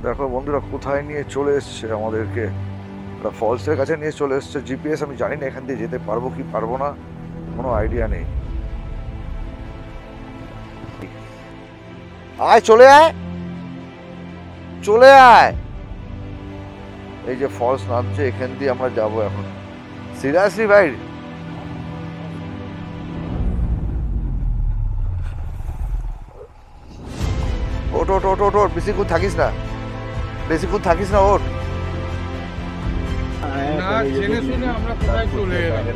দেখো বন্ধুরা কোথায় নিয়ে চলে এসছে আমাদেরকে। ফলসের কাছে নিয়ে চলে এসছে। জিপিএস আমি জানি না এখান দিয়ে যেতে পারবো কি পারবো না, কোনো আইডিয়া নেই। আয় চলে আয়, চলে আয়। এই যে ফলস নামছে, এখান দিয়ে আমরা যাবো এখন। সিরিয়াসলি ভাই, ওট ওট ওট ওট ওট, বেশিক্ষণ থাকিস না, বেশিক্ষণ থাকিস না, ওট। না জেনে শুনে আমরা কোথায় চলে এলাম,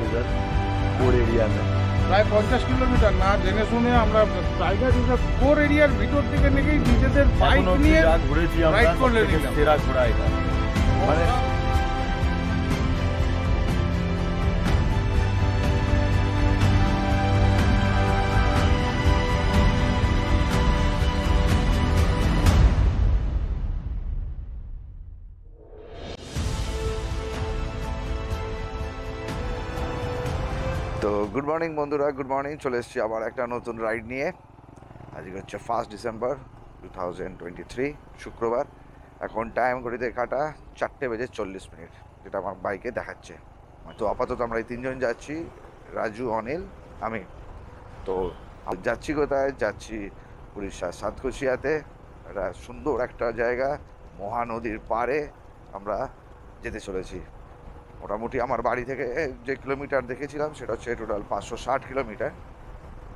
প্রায় 50 কিলোমিটার না জেনে শুনে আমরা টাইগার রিজার্ভ কোর এরিয়ার ভিতর থেকে নেমেই নিজেদের বাইক নিয়ে রাইড করে নিলাম। সেরা ঘোড়া এটা, মানে তো গুড মর্নিং বন্ধুরা, গুড মর্নিং। চলে এসেছি আবার একটা নতুন রাইড নিয়ে। আজকে হচ্ছে 1 ডিসেম্বর 2023, শুক্রবার। এখন টাইম ঘড়িতে কাটা 4:40, যেটা আমার বাইকে দেখাচ্ছে। তো আপাতত আমরা এই তিনজন যাচ্ছি, রাজু, অনিল, আমি। তো যাচ্ছি কোথায়? যাচ্ছি উড়িষ্যার সাতকোশিয়াতে। একটা সুন্দর একটা জায়গা, মহানদীর পাড়ে আমরা যেতে চলেছি। মোটামুটি আমার বাড়ি থেকে যে কিলোমিটার দেখেছিলাম সেটা হচ্ছে টোটাল 560 কিলোমিটার।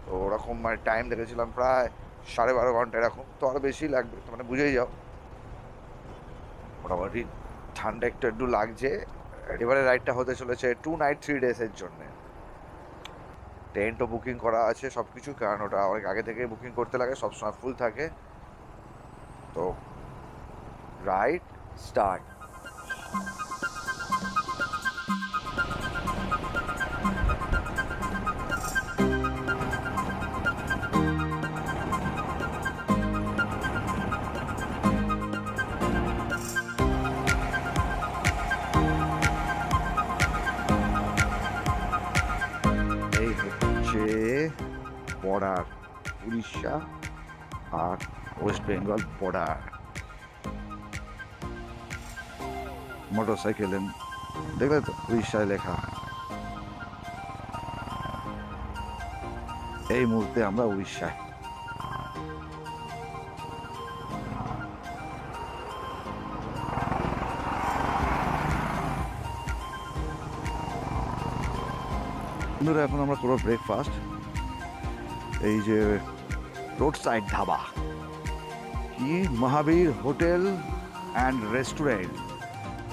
তো ওরকম মানে টাইম দেখেছিলাম প্রায় 12.5 ঘন্টা এরকম, তো আরও বেশি লাগবে, মানে বুঝেই যাও। মোটামুটি ঠান্ডা একটু একটু লাগছে। এবারে রাইডটা হতে চলেছে 2 নাইট 3 ডেজের জন্যে। টেন্টও বুকিং করা আছে সব কিছু, কারণ ওটা অনেক আগে থেকে বুকিং করতে লাগে, সবসময় ফুল থাকে। তো রাইড স্টার্ট। বর্ডার, উড়িষ্যা আর ওয়েস্ট বেঙ্গল বর্ডার। মোটর সাইকেলে দেখলে তো উড়িষ্যায় লেখা। এই মুহূর্তে আমরা উড়িষ্যায়। বন্ধুরা এখন আমরা করবো ব্রেকফাস্ট। এই যে রোড সাইড ধাবা, কি মহাবীর হোটেল অ্যান্ড রেস্টুরেন্ট,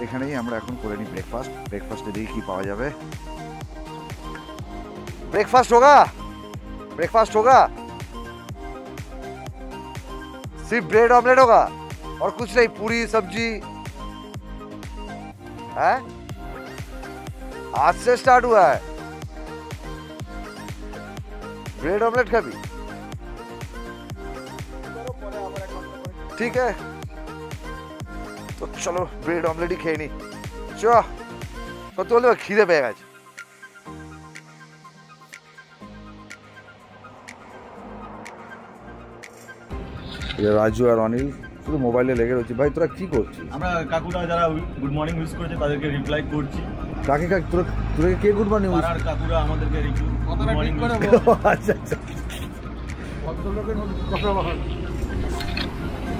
এখানেই আমরা এখন করে নিই ব্রেকফাস্ট। ব্রেকফাস্টে দেখি কি পাওয়া যাবে। ब्रेकफास्ट होगा, ब्रेकफास्ट होगा, सिर्फ ब्रेड ऑमलेट होगा और कुछ नहीं, पूरी सब्जी है। आज से स्टार्ट हुआ है ब्रेड ऑमलेट का भी, ठीक है। तो चलो ब्रेड ऑमलेट ही खेয়ে নি। চল, কত বলে খিদে পেয়ে গেছে। রাজু আর অনিল শুধু মোবাইলে লেগে রয়েছে। ভাই তোরা কি করছিস? আমরা কাকুরা যারা গুড মর্নিং উইশ করেছে তাদেরকে রিপ্লাই করছি। কাকে কাকে তোরা কে গুড মর্নিং উইশ? আর কাকুরা আমাদেরকে গুড মর্নিং করে। আচ্ছা আচ্ছা,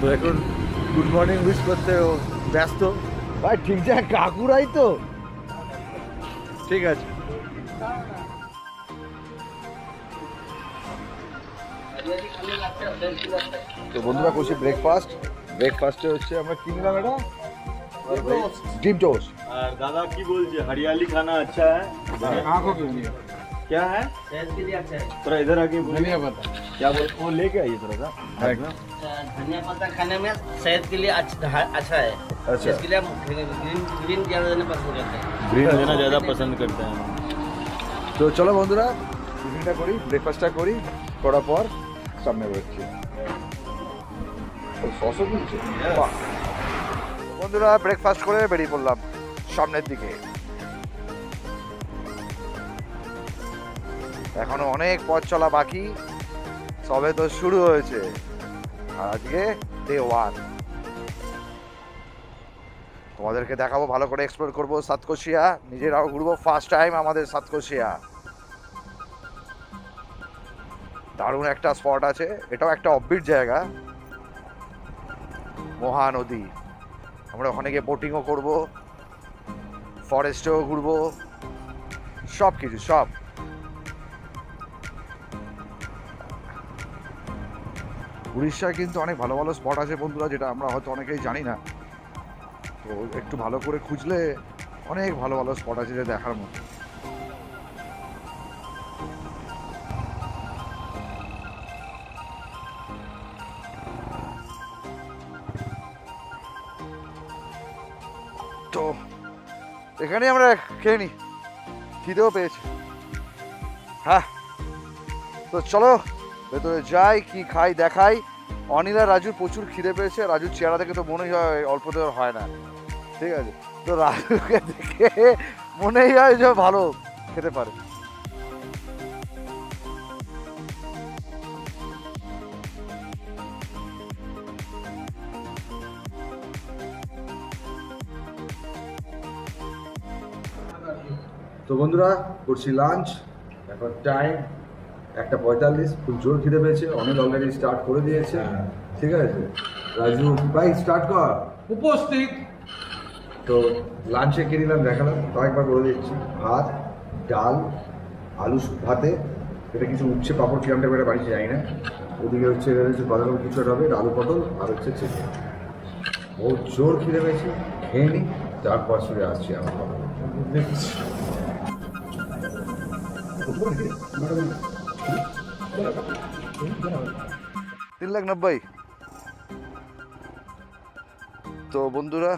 তো এখন গুড মর্নিং উইশ করতে ব্যস্ত। ভাই ঠিক যায়, কাকুরাই তো, ঠিক আছে। তো বন্ধুরা করছি ব্রেকফাস্টে হচ্ছে আমরা কি নিলাম, এটা ডিম টোস্ট। और दादा की बोलছে हरियाली खाना अच्छा है, आंखों के लिए क्या है सेहत के लिए अच्छा है। थोड़ा इधर आके धनिया पत्ता, क्या बोल, वो लेके आइए थोड़ा सा। धनिया पत्ता खाने में सेहत के लिए अच्छा है। अच्छा, इसके लिए हम ग्रीन ज़्यादा देना पसंद करते हैं। ग्रीन देना ज़्यादा पसंद करते हैं। তো চলো বন্ধুরা টিফিনটা করি, ব্রেকফাস্টটা করি, করার পর সামনে বেরোচ্ছি। সসও দিচ্ছে। বন্ধুরা ব্রেকফাস্ট করে বেরিয়ে পড়লাম সামনের দিকে। এখনো অনেক পথ চলা বাকি, সবে তো শুরু হয়েছে। আর আজকে ডে 1। তোমাদেরকে দেখাবো, ভালো করে এক্সপ্লোর করবো সাতকোশিয়া, নিজেরাও ঘুরবো, ফার্স্ট টাইম আমাদের সাতকোশিয়া। দারুণ একটা স্পট আছে, এটাও একটা অফবিট জায়গা, মহানদী। আমরা ওখানে গিয়ে বোটিংও করবো, ফরেস্টেও ঘুরবো, সব কিছু সব। উড়িষ্যায় কিন্তু অনেক ভালো ভালো স্পট আছে বন্ধুরা, যেটা আমরা হয়তো অনেকেই জানি না। তো একটু ভালো করে খুঁজলে অনেক ভালো ভালো স্পট আছে যে দেখার মতো। তো এখানে আমরা খেয়ে নিই, খিদেও পেয়েছি। হ্যাঁ, তো চলো ভেতরে যাই, কি খাই দেখাই। অনিল আর রাজুর প্রচুর খিদে পেয়েছে, রাজুর চেহারা দেখে তো মনেই হয় অল্প দেওয়ার হয় না, ঠিক আছে? তো রাজুকে দেখে মনেই হয় যে ভালো খেতে পারে। তো বন্ধুরা করছি লাঞ্চ, এখন টাইম 1:45, খুব জোর খিদে পেয়েছে। অনিল অলরেডি স্টার্ট করে দিয়েছে, ঠিক আছে? রাজু ভাই স্টার্ট কর। উপস্থিত। তো লাঞ্চে কি নিলাম দেখালাম, তাও একবার বলে দিচ্ছি। ভাত, ডাল, আলু ভাতে, এটা কিছু উচ্ছে পাঁপড় কিরম টাইপের বানিয়েছে জানি না। ওদিকে হচ্ছে বাঁধাকপি কিছু হবে, আলু পটল, আর হচ্ছে চিকেন। বহুত জোর খিদে পেয়েছে, খেয়ে নিই, তারপর ফিরে আসছি আমার কথা। 3,90,000। তো বন্ধুরা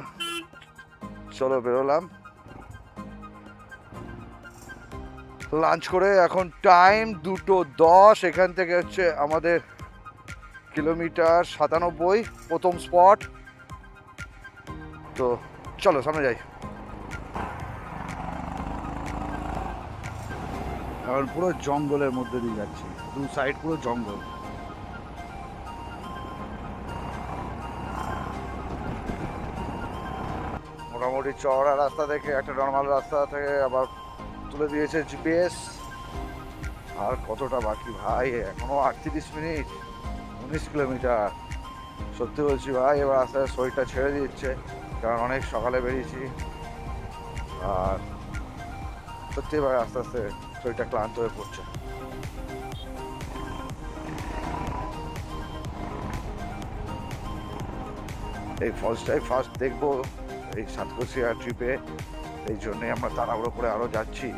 চলো বেরোলাম লাঞ্চ করে। এখন টাইম 2:10, এখান থেকে হচ্ছে আমাদের কিলোমিটার 97, প্রথম স্পট। তো চলো সামনে যাই। এখন পুরো জঙ্গলের মধ্যে দিয়ে যাচ্ছি, দু সাইড পুরো জঙ্গল। মোটামুটি চওড়া রাস্তা থেকে একটা নর্মাল রাস্তা থেকে আবার তুলে দিয়েছে জিপিএস। আর কতটা বাকি ভাই, এখনো 38 মিনিট, 19 কিলোমিটার। সত্যি বলছি ভাই, এবার আস্তে আস্তে শরীরটা ছেড়ে দিচ্ছে, কারণ অনেক সকালে বেরিয়েছি। আর সত্যি ভাই আস্তে আস্তে শরীরটা ক্লান্ত হয়ে পড়ছে। এই ফলসটাই ফার্স্ট দেখবো এই সাতকোশিয়া ট্রিপে, এই জন্যে আমরা তাড়াহুড়ো করে আরো যাচ্ছি,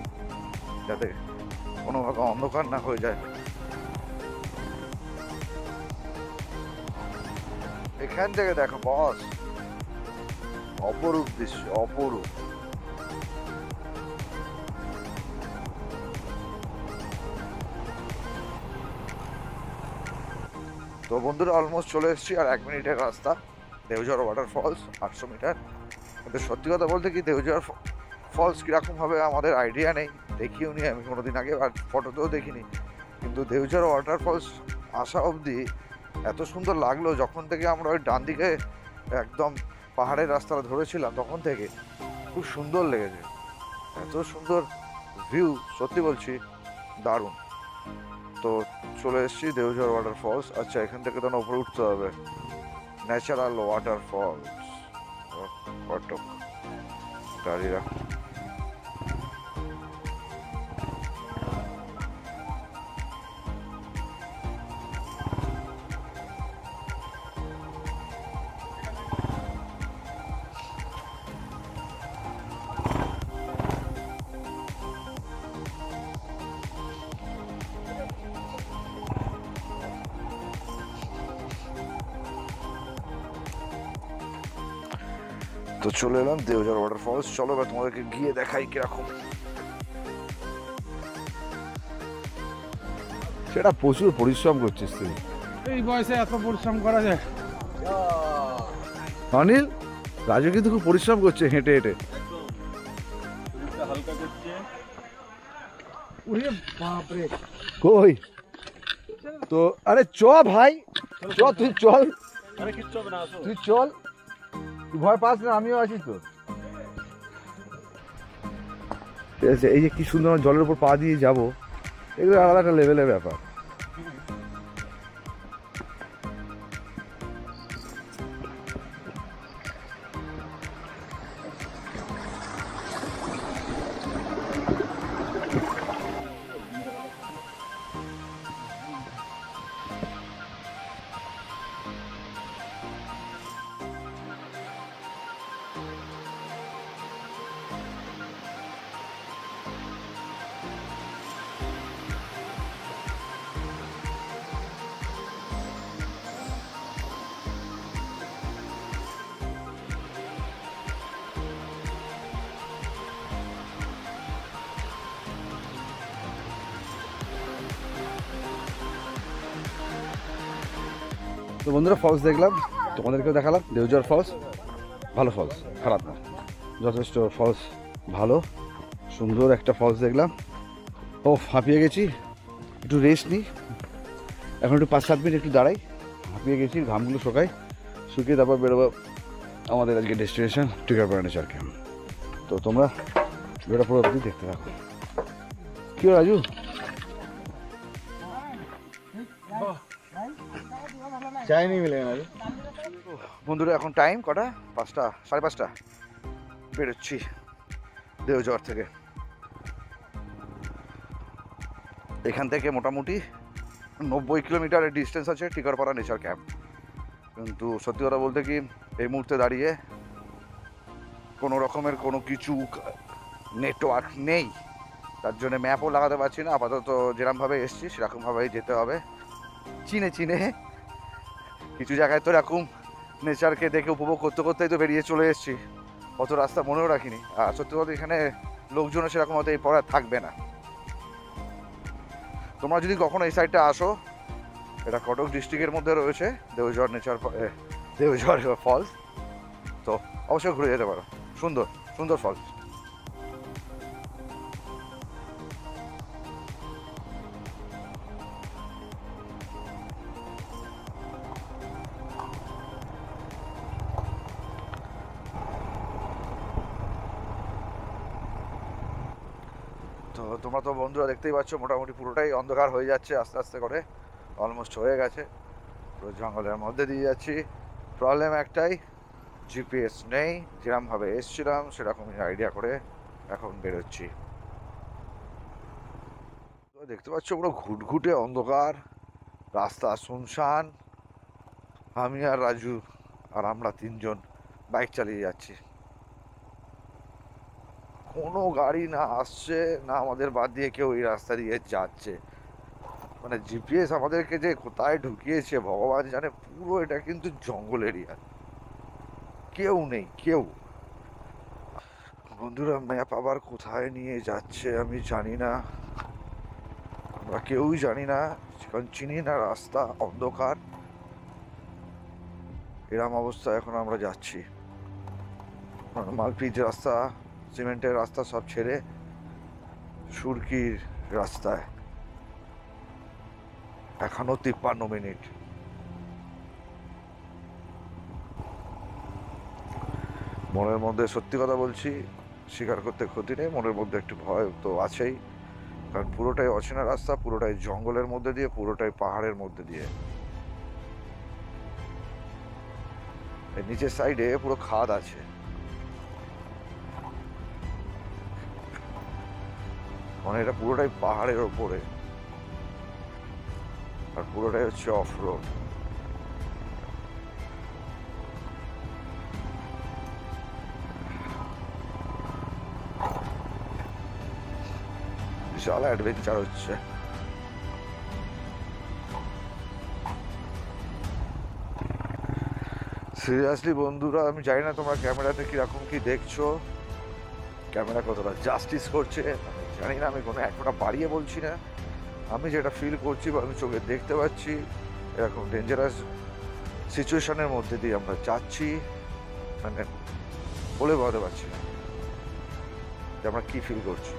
যাতে কোনোভাবে অন্ধকার না হয়ে যায়। এখান থেকে দেখো বস, অপরূপ দৃশ্য, অপরূপ। তো বন্ধুরা অলমোস্ট চলে এসেছি, আর 1 মিনিটের রাস্তা দেওঝর ওয়াটারফলস, 800 মিটার। কিন্তু সত্যি কথা বলতে কি, দেওঝর ফলস কীরকম হবে আমাদের আইডিয়া নেই, দেখিও নি আমি কোনোদিন আগে, আর ফটোতেও দেখিনি। কিন্তু দেওঝর ওয়াটারফলস আসা অবধি এত সুন্দর লাগলো, যখন থেকে আমরা ওই ডান দিকে একদম পাহাড়ের রাস্তাটা ধরেছিলাম তখন থেকে খুব সুন্দর লেগেছে, এত সুন্দর ভিউ, সত্যি বলছি দারুণ। তো চলে এসেছি দেওঝর ওয়াটারফলস। আচ্ছা, এখান থেকে তো উপরে উঠতে হবে, ন্যাচারাল ওয়াটারফলস। কটক গাড়িরা তো চলে এলাম দেওঝর ওয়াটারফলস। চলো এবার তোমাদেরকে গিয়ে দেখাই কিরকম। সেটা প্রচুর পরিশ্রম করছিস তুই, এই বয়সে এত পরিশ্রম করা যায়? অনিল, রাজু কিন্তু খুব পরিশ্রম করছে হেঁটে হেঁটে। হালকা করছে। ওরে বাপ রে, কই তো, আরে চ ভাই, চ তুই চল, আরে কিচ্ছু হবে না, আসো। তুই চল, তুই ভয় পাস না, আমিও আছি তো। ঠিক আছে, এই যে কি সুন্দর জলের উপর পা দিয়ে যাবো, এগুলো আলাদা একটা লেভেলের ব্যাপার। তো বন্ধুরা ফলস দেখলাম, তোমাদেরকেও দেখালাম। দেওজর ফলস ভালো ফলস, খারাপ না, যথেষ্ট ফলস ভালো, সুন্দর একটা ফলস দেখলাম। ও হাঁপিয়ে গেছি, একটু রেস্ট নিই এখন, একটু 5-7 মিনিট একটু দাঁড়াই, হাঁপিয়ে গেছি, ঘামগুলো শুকিয়ে তারপর বেরোবো আমাদের আজকে ডেস্টিনেশন টিকারপাড়া নেচার ক্যাম্প। তো তোমরা ভিডিওটা পুরো অবধি দেখতে থাকো। কি রাজু? চাইনি মিলে না বন্ধুরা এখন টাইম কটা? 5টা, 5:30 বেরোচ্ছি দেওজর থেকে। এখান থেকে মোটামুটি 90 কিলোমিটারের ডিস্টেন্স আছে টিকারপাড়া নেচার ক্যাম্প। কিন্তু সত্যি কথা বলতে কি, এই মুহূর্তে দাঁড়িয়ে কোনো রকমের কোনো কিছু নেটওয়ার্ক নেই, তার জন্য ম্যাপও লাগাতে পারছি না। আপাতত যেরকমভাবে এসছি সেরকমভাবেই যেতে হবে, চিনে কিছু জায়গায় তো এরকম নেচারকে দেখে উপভোগ করতে করতেই তো বেরিয়ে চলে এসেছি, অত রাস্তা মনেও রাখিনি। আর সত্যি কথা এখানে লোকজনও সেরকম হয়তো এই পরে থাকবে না। তোমরা যদি কখনো এই সাইডটা আসো, এটা কটক ডিস্ট্রিক্টের মধ্যে রয়েছে দেওজর দেওজর ফলস, তো অবশ্যই ঘুরে যেতে পারো। সুন্দর সুন্দর ফলস। তো তোমরা তো বন্ধুরা দেখতেই পাচ্ছ, মোটামুটি পুরোটাই অন্ধকার হয়ে যাচ্ছে আস্তে আস্তে করে, অলমোস্ট হয়ে গেছে। পুরো জঙ্গলের মধ্যে দিয়ে যাচ্ছি। প্রবলেম একটাই, জিপিএস নেই, যেরকমভাবে এসছিলাম সেরকমই আইডিয়া করে এখন বেরোচ্ছি। তো দেখতে পাচ্ছ পুরো ঘুটঘুটে অন্ধকার, রাস্তা শুনশান। আমি আর রাজু আর আমরা 3জন বাইক চালিয়ে যাচ্ছি, কোনো গাড়ি না আসছে না আমাদের বাদ দিয়ে কেউ এই রাস্তা দিয়ে যাচ্ছে। মানে জিপিএস আমাদেরকে যে কোথায় ঢুকিয়েছে ভগবান জানে। পুরো এটা কিন্তু জঙ্গল এরিয়া, কেউ নেই কেউ। বন্ধুরা ম্যাপ আবার কোথায় নিয়ে যাচ্ছে আমি জানি না, আমরা কেউই জানি না, কারণ চিনি না রাস্তা, অন্ধকার। এরম অবস্থা এখন আমরা যাচ্ছি, মালপিচ রাস্তা, সিমেন্টের রাস্তা সব ছেড়ে সুরকির রাস্তায়। এখনো 53 মিনিট। মনের মধ্যে সত্যি কথা বলছি, স্বীকার করতে ক্ষতি নেই, মনের মধ্যে একটু ভয় তো আছেই, কারণ পুরোটাই অচেনা রাস্তা, পুরোটাই জঙ্গলের মধ্যে দিয়ে, পুরোটাই পাহাড়ের মধ্যে দিয়ে। এর নিচের সাইডে পুরো খাদ আছে, মানে এটা পুরোটাই পাহাড়ের ওপরে, আর পুরোটাই হচ্ছে অফ রোড। বিশাল অ্যাডভেঞ্চার হচ্ছে। সিরিয়াসলি বন্ধুরা, আমি জানি না তোমরা ক্যামেরাতে কিরকম কি দেখছো, ক্যামেরা কতটা জাস্টিস করছে আমি জানি না। আমি কোনো একটা বাড়িয়ে বলছি না, আমি যেটা ফিল করছি বা আমি চোখে দেখতে পাচ্ছি, এরকম ডেঞ্জারাস সিচুয়েশনের মধ্যে দিয়ে আমরা যাচ্ছি, মানে বলে বোঝাতে পারছি না যে আমরা কি ফিল করছি।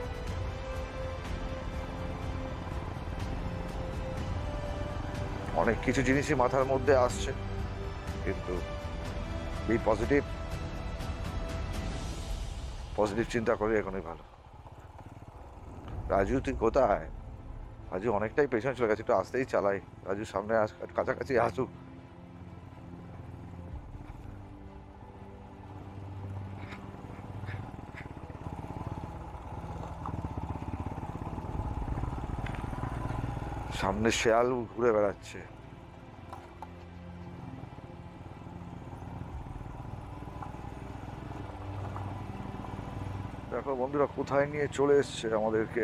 অনেক কিছু জিনিসই মাথার মধ্যে আসছে, কিন্তু বি পজিটিভ চিন্তা করে এখনই ভালো। রাজু তুই কোথায়? রাজু অনেকটাই পেছনে চলে গেছে, একটু আসতেই চালাই। রাজু সামনে কাছাকাছি আসুক। সামনে শেয়াল ঘুরে বেড়াচ্ছে। দেখো বন্ধুরা কোথায় নিয়ে চলে এসছে আমাদেরকে,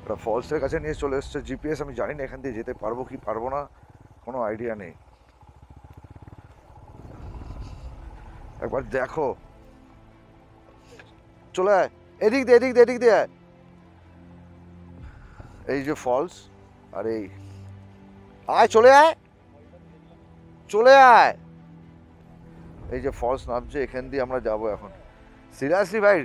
একটা ফলসের কাছে নিয়ে চলে এসছে। জিপিএস আমি জানি না এখান দিয়ে যেতে পারবো কি পারবো না, কোনো আইডিয়া নেই। একবার দেখো, চলে আয় এদিক দিয়ে, এদিক দিয়ে, এদিক দিয়ে। এই যে ফলস, আর এই আয়, চলে আয়, চলে আয়। এই যে ফলস নামছে, এখান দিয়ে আমরা যাবো এখন। সিরিয়াসলি ভাই,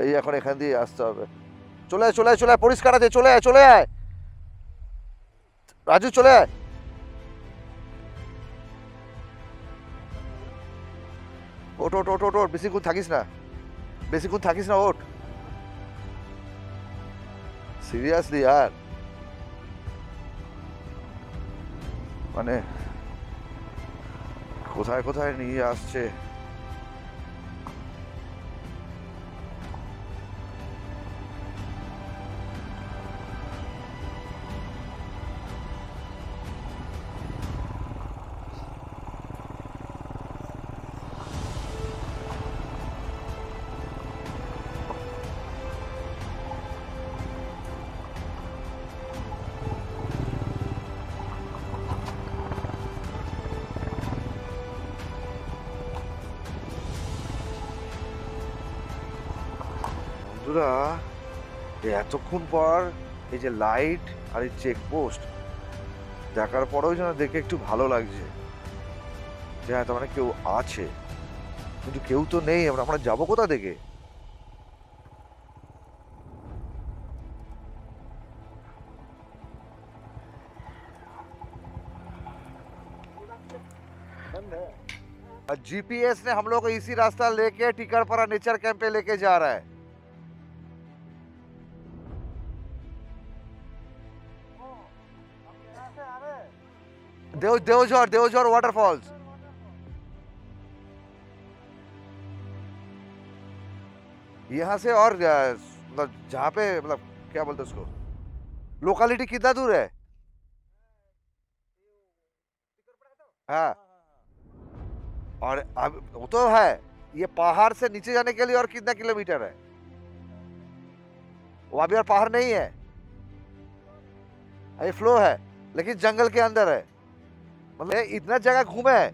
এই এখন এখান দিয়ে আসতে হবে। চলে আয়, চলে আয়, চলে আয়, পরিষ্কার আছে, চলে আয়, চলে আয় রাজু, চলে আয়। ওঠ ওঠ ওঠ ওঠ, বেশিক্ষণ থাকিস না, বেশিক্ষণ থাকিস না, ওঠ। সিরিয়াসলি यार, মানে কোথায় কোথায় নিয়ে আসছে। বন্ধুরা এতক্ষণ পর এই যে লাইট আর এই চেকপোস্ট দেখার পরেও যেন দেখে একটু ভালো লাগছে, যে হ্যাঁ তার মানে কেউ আছে, কিন্তু কেউ তো নেই। আমরা যাবো কোথা থেকে? जीपीएस ने हम लोग को इसी रास्ता लेके टिकरपाड़ा नेचर कैंप पे लेके जा रहा है। देवझर वाटरफॉल्स। यहाँ से और मतलब जहाँ पे, मतलब क्या बोलते उसको, लोकेलिटी कितना दूर है? हाँ, और अब वो तो है, ये पहाड़ से नीचे जाने के लिए और कितना किलोमीटर है? वो अभी और पहाड़ नहीं है, ये फ्लो है, लेकिन जंगल के अंदर है। मतलब इतना जगह घूमे है,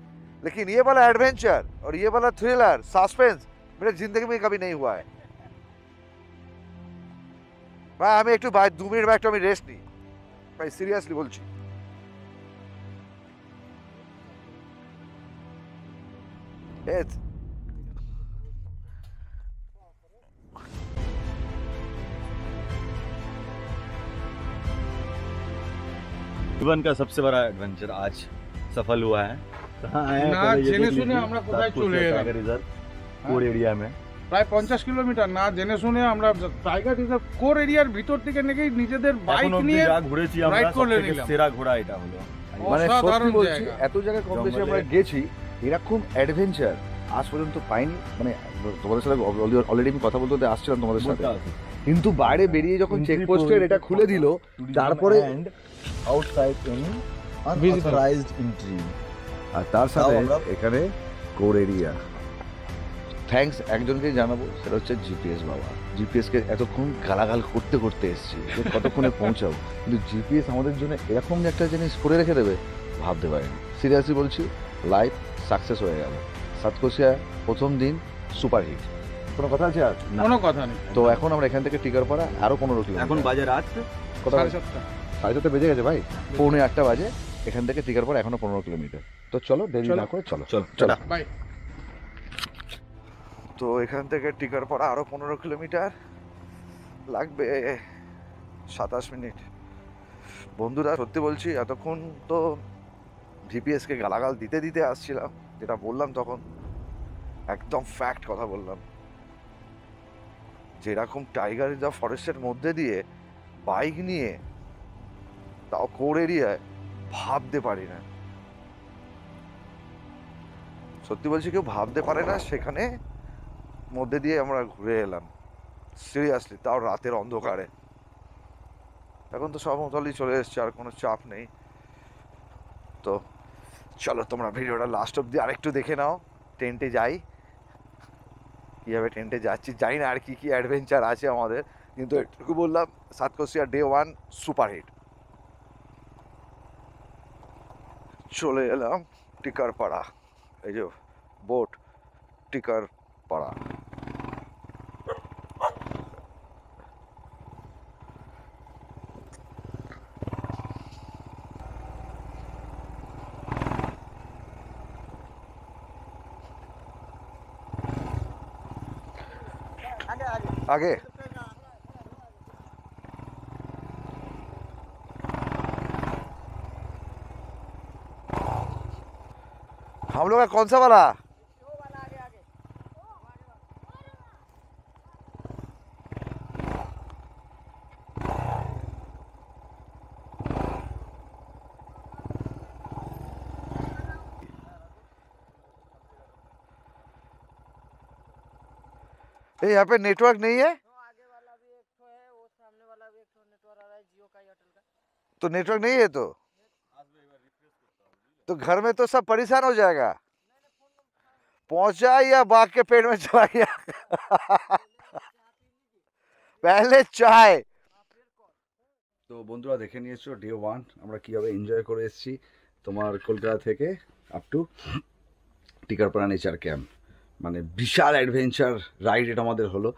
लेकिन ये वाला एडवेंचर और ये वाला थ्रिलर सस्पेंस मेरे जिंदगी में कभी नहीं हुआ है। भाई हमें एक 2 मिनट बैठ तो रेस्ट नहीं भाई, सीरियसली बोलছি। जीवन का सबसे बड़ा एडवेंचर आज सफल हुआ है। कहाँ आए हैं? না पहले ये জেনে देख শুনে लीजिए, আমরা কোথায় सातपुर চলে के এলাম। टाइगर रिजर्व कोर एरिया में। প্রায় 50 কিলোমিটার না জেনে শুনে আমরা টাইগার রিজার্ভ কোর এরিয়ার ভিতর থেকে নেই নিজেদের বাইক এখন অবধি নিয়ে যা ঘুরেছি আমরা, রাইড করে সবথেকে নিলাম। সেরা ঘোড়া এটা হলো। মানে অসাধারণ সত্যি বলছি, জায়গা। এত জায়গায় কম বেশি জঙ্গলে। আমরা গেছি, এরকম অ্যাডভেঞ্চার আজ পর্যন্ত পাইনি। মানে তোমাদের সাথে অলরেডি আমি কথা বলতে আসছিলাম তোমাদের সাথে, কিন্তু বাইরে বেরিয়ে যখন চেকপোস্টের এটা খুলে দিল, তারপরে আউটসাইড এনি আনঅথরাইজড এন্ট্রি, আর তার সাথে তাও আমরা এখানে কোর এরিয়া। থ্যাঙ্কস একজনকে জানাবো, সেটা হচ্ছে জিপিএস বাবা। জিপিএস কে এতক্ষণ গালাগাল করতে করতে এসেছি যে কতক্ষণে পৌঁছাবো, কিন্তু জিপিএস আমাদের জন্য এরকম যে একটা জিনিস করে রেখে দেবে ভাবতে পারিনি। সিরিয়াসলি বলছি, লাইফ সাকসেস হয়ে গেল। সাতকোশিয়া প্রথম দিন সুপারহিট, কোনো কথা আছে আর? কোনো কথা নেই। তো এখন আমরা এখান থেকে টিকারপাড়া আরো 15 কিলোমিটার। এখন বাজে রাত কত? 7:30। 7:30 বেজে গেছে ভাই, 7:45 বাজে। এখান থেকে টিকারপাড়া এখনো 15 কিলোমিটার। তো চলো দেরি না করে চলো চল চলো। বাই। তো এখান থেকে টিকারপাড়া আরো 15 কিলোমিটার লাগবে, 27 মিনিট। বন্ধুরা সত্যি বলছি, এতক্ষণ তো জিপিএসকে গালাগাল দিতে দিতে আসছিলাম, যেটা বললাম তখন একদম ফ্যাক্ট কথা বললাম। যেরকম টাইগার রিজার্ভ ফরেস্টের মধ্যে দিয়ে বাইক নিয়ে, তাও কোর এরিয়ায়, ভাবতে পারি না, সত্যি বলছি কেউ ভাবতে পারে না সেখানে মধ্যে দিয়ে আমরা ঘুরে এলাম সিরিয়াসলি, তাও রাতের অন্ধকারে। এখন তো সমতলই চলে এসছে, আর কোনো চাপ নেই। তো চলো তোমরা ভিডিওটা লাস্ট অব্দি আরেকটু দেখে নাও। টেন্টে যাই, কীভাবে টেন্টে যাচ্ছি জানি না, আর কি কি অ্যাডভেঞ্চার আছে আমাদের, কিন্তু এটুকু বললাম সাতকোশিয়া ডে 1 সুপারহিট। চলে এলাম টিকারপাড়া, এই যে বোট টিকারপাড়া। आगे हम लोग का कौन सा वाला? यहाँ पे नेटवर्क नहीं है? आगे वाला भी एक ठो है, वो सामने वाला भी एक ठो नेटवर्क आ रहा है जियो का एयरटेल का। तो नेटवर्क नहीं है तो घर में तो सब परेशान हो जाएगा। पहुंचा या बाघ के पेड़ में चला गया? पहले चाय। তো বন্ধুরা দেখে নিয়েছো ডে 1 আমরা কিভাবে এনজয় করে এসেছি তোমার কলকাতা থেকে আপ টু টিকারপাড়া নেচার ক্যাম্প। মানে বিশাল অ্যাডভেঞ্চার রাইড এটা আমাদের হলো।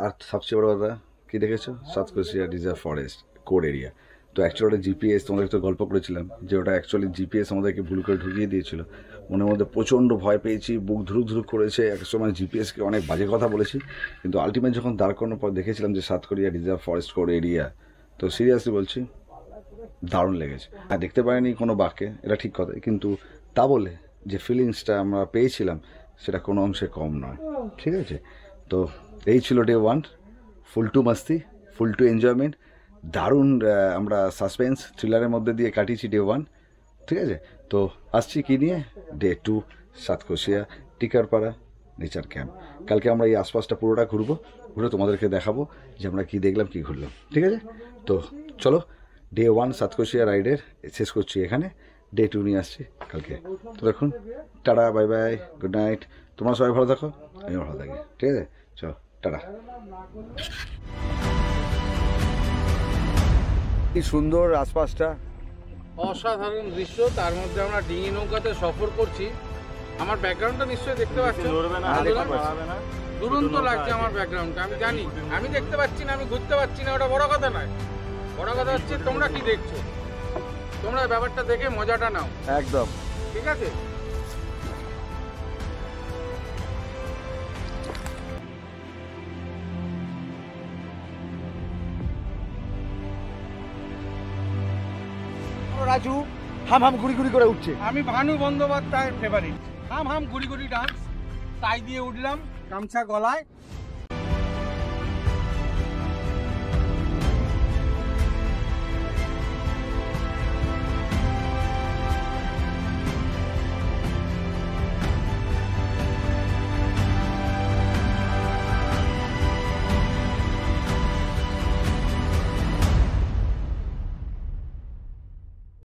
আর সবচেয়ে বড় কথা কী দেখেছো, Satkosia reserve forest core area. তো অ্যাকচুয়ালি ওটা জিপিএস, তোমাদের তো গল্প করেছিলাম যে ওটা অ্যাকচুয়ালি জিপিএস আমাদেরকে ভুল করে ঢুকিয়ে দিয়েছিল। মনের মধ্যে প্রচণ্ড ভয় পেয়েছি, বুক ধুরুক ধুরুক করেছে, এক সময় জিপিএসকে অনেক বাজে কথা বলেছি, কিন্তু আলটিমেট যখন দাঁড় করানোর পর দেখেছিলাম যে Satkosia reserve forest core area, তো সিরিয়াসলি বলছি দারুণ লেগেছে। আর দেখতে পাইনি কোনো বাঘকে, এটা ঠিক কথা, কিন্তু তা বলে যে ফিলিংসটা আমরা পেয়েছিলাম সেটা কোনো অংশে কম নয়। ঠিক আছে, তো এই ছিল ডে 1, ফুল টু মাস্তি, ফুল টু এনজয়মেন্ট, দারুণ আমরা সাসপেন্স থ্রিলারের মধ্যে দিয়ে কাটিয়েছি ডে 1। ঠিক আছে, তো আসছি কি নিয়ে, ডে 2 সাতকোশিয়া টিকারপাড়া নেচার ক্যাম্প। কালকে আমরা এই আশপাশটা পুরোটা ঘুরবো, ঘুরে তোমাদেরকে দেখাবো যে আমরা কী দেখলাম কী ঘুরলাম। ঠিক আছে, তো চলো ডে 1 সাতকোশিয়া রাইডের শেষ করছি এখানে, ডে 2 নিয়ে আসছি কালকে। তো দেখুন, tata, bye bye, good night, তোমরা সবাই ভালো থাকো, আমিও ভালো থাকি। ঠিক আছে, চলো টাটা। কি সুন্দর আশপাশটা, অসাধারণ দৃশ্য, তার মধ্যে আমরা ডিঙি নৌকাতে সফর করছি। আমার ব্যাকগ্রাউন্ডটা নিশ্চয়ই দেখতে পাচ্ছেন, দুরন্ত লাগছে আমার ব্যাকগ্রাউন্ডটা, আমি জানি। আমি দেখতে পাচ্ছি না, আমি ঘুরতে পারছি না, ওটা বড় কথা নয়। বড় কথা হচ্ছে তোমরা কি দেখছো, তোমরা ব্যাপারটা দেখে মজাটা নাও। একদম ঠিক আছে, রাজু হাম হাম ঘুরি ঘুরি করে উঠছে। আমি ভানু বন্দ্যোপাধ্যায়ের ফেভারিট, হাম হাম গুড়ি গুড়ি ডান্স, তাই দিয়ে উঠলাম গামছা গলায়,